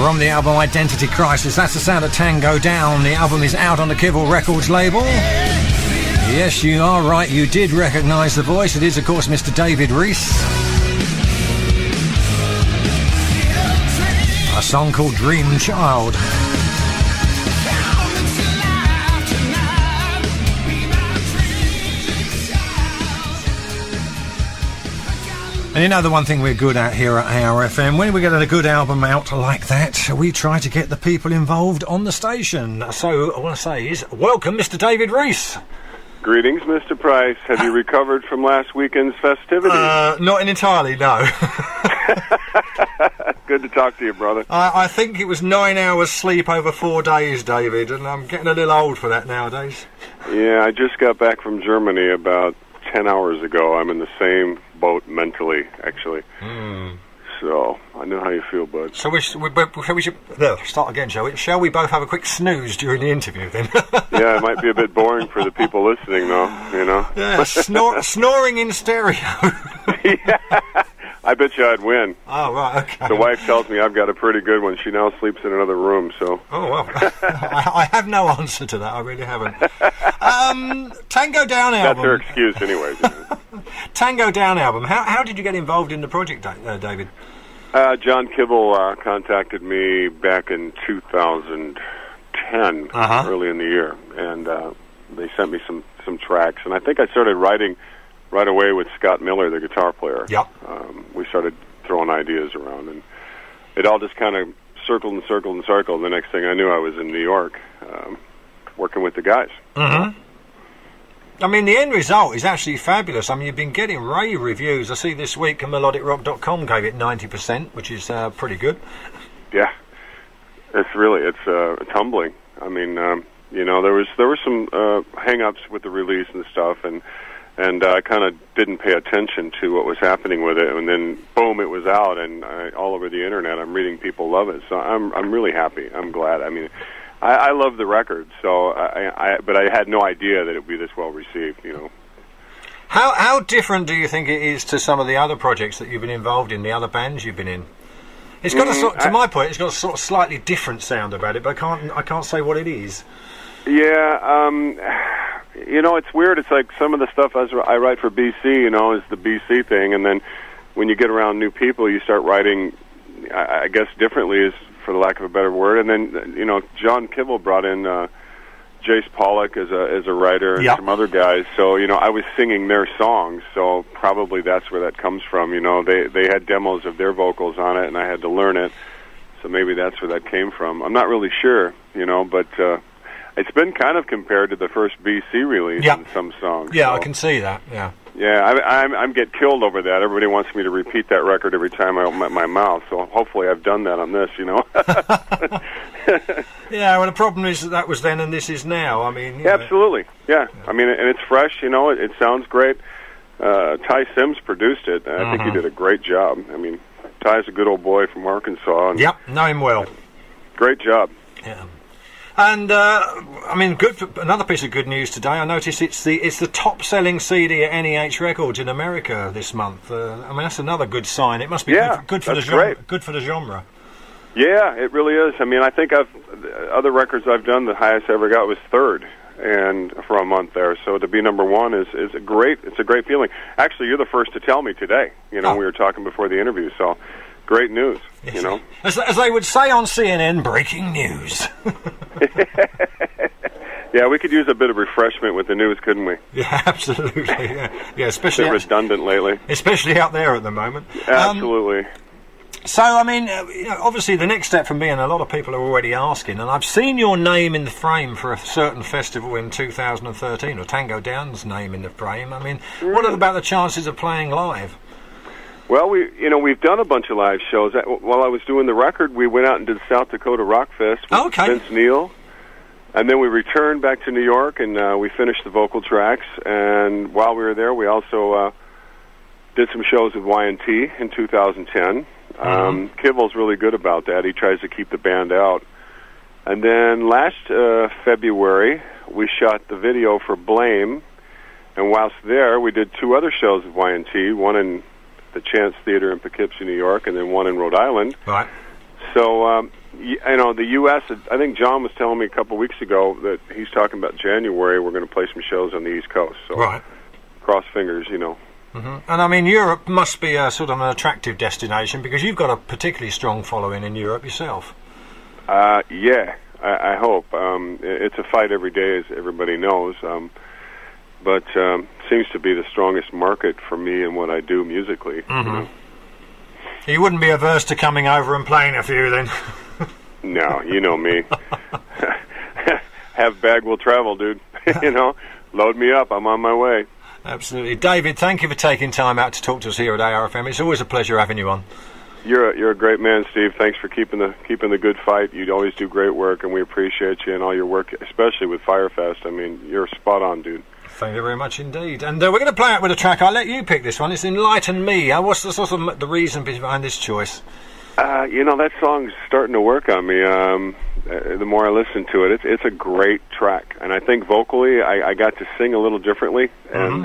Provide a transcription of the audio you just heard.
From the album Identity Crisis, that's the sound of Tango Down. The album is out on the Kivel Records label. Yes, you are right, you did recognise the voice. It is, of course, Mr. David Reece. A song called Dream Child. And you know the one thing we're good at here at ARfm, when we get a good album out like that, we try to get the people involved on the station. So I want to say is, welcome Mr. David Reece. Greetings, Mr. Price. Have you recovered from last weekend's festivities? Not entirely, no. Good to talk to you, brother. I think it was 9 hours sleep over 4 days, David, and I'm getting a little old for that nowadays. Yeah, I just got back from Germany about 10 hours ago. I'm in the same boat mentally, actually. So I know how you feel, bud. So we should start again, shall we? Shall we both have a quick snooze during the interview then? Yeah, it might be a bit boring for the people listening, though. You know. Yeah, snoring in stereo. Yeah, I bet you I'd win. Oh right, okay. The wife tells me I've got a pretty good one. She now sleeps in another room, so. Oh well, I have no answer to that. I really haven't. Tango Down album. That's her excuse, anyway. Tango Down album. How did you get involved in the project, David? John Kivel contacted me back in 2010, early in the year, and they sent me some tracks. And I think I started writing right away with Scott Miller, the guitar player. Yep. We started throwing ideas around, and it all just kind of circled and circled and circled. The next thing I knew, I was in New York working with the guys. I mean, the end result is actually fabulous. I mean, you've been getting rave reviews. I see this week melodicrock.com gave it 90%, which is pretty good. Yeah, it's humbling. I mean, you know, there were some hang-ups with the release and stuff, and I kind of didn't pay attention to what was happening with it, and then boom, it was out, and all over the internet, I'm reading people love it. So I'm really happy. I'm glad. I mean, I love the record, so but I had no idea that it would be this well received, you know. How different do you think it is to some of the other projects that you've been involved in, the other bands you've been in? It's got to my point, it's got a sort of slightly different sound about it, but I can't say what it is. Yeah, you know, it's weird. It's like some of the stuff I write for BC, you know, is the BC thing, and then when you get around new people, you start writing, I guess, differently, is for the lack of a better word. And then, you know, John Kivel brought in Jace Pollock as a writer and some other guys. So, you know, I was singing their songs, so probably that's where that comes from. You know, they had demos of their vocals on it, and I had to learn it. So maybe that's where that came from. I'm not really sure, you know, but it's been kind of compared to the first BC release in some songs. Yeah, so. I can see that, yeah. Yeah, I'm get killed over that. Everybody wants me to repeat that record every time I open my mouth, so hopefully I've done that on this, you know. Yeah, well, the problem is that was then and this is now. I mean, yeah, absolutely, yeah. I mean, and it's fresh, you know. It sounds great. Ty Sims produced it, and I think he did a great job. I mean, Ty's a good old boy from Arkansas. And know him well. Great job. Yeah. And I mean, another piece of good news today. I noticed it's the top-selling CD at NEH Records in America this month. I mean, that's another good sign. It must be good for the genre. Good for the genre. Yeah, it really is. I mean, I think other records I've done, the highest I ever got was third, and for a month there. So to be number one is a great. It's a great feeling. Actually, you're the first to tell me today. You know, we were talking before the interview, so. Great news, you know. As they would say on CNN, breaking news. Yeah, we could use a bit of refreshment with the news, couldn't we? Yeah, absolutely. Yeah, especially redundant lately. Especially out there at the moment. Absolutely. So, I mean, you know, obviously the next step for me, and a lot of people are already asking, and I've seen your name in the frame for a certain festival in 2013, or Tango Down's name in the frame. I mean, what about the chances of playing live? Well, we've done a bunch of live shows. While I was doing the record, we went out and did South Dakota Rock Fest with Vince Neil, and then we returned back to New York, and we finished the vocal tracks. And while we were there, we also did some shows with Y&T in 2010. Kivel's really good about that. He tries to keep the band out. And then last February, we shot the video for Blame, and whilst there, we did 2 other shows with Y&T, one in the Chance Theater in Poughkeepsie, New York, and then one in Rhode Island. Right. So You know, the U.S., I think John was telling me a couple weeks ago that he's talking about January, we're going to play some shows on the East Coast. So right. Cross fingers, you know. And I mean, Europe must be a sort of an attractive destination because you've got a particularly strong following in Europe yourself. Yeah, I hope. It's a fight every day, as everybody knows. But seems to be the strongest market for me and what I do musically. You know? You wouldn't be averse to coming over and playing a few then? No, you know me. Have bag will travel, dude. You know, load me up. I'm on my way. Absolutely. David, thank you for taking time out to talk to us here at ARfm. It's always a pleasure having you on. You're a great man, Steve. Thanks for keeping the good fight. You always do great work, and we appreciate you and all your work, especially with Firefest. I mean, you're spot on, dude. Thank you very much indeed. And we're going to play out with a track. I'll let you pick this one. It's Enlighten Me. What's the sort of the reason behind this choice? You know, that song's starting to work on me. The more I listen to it, it's a great track. And I think vocally, I got to sing a little differently. And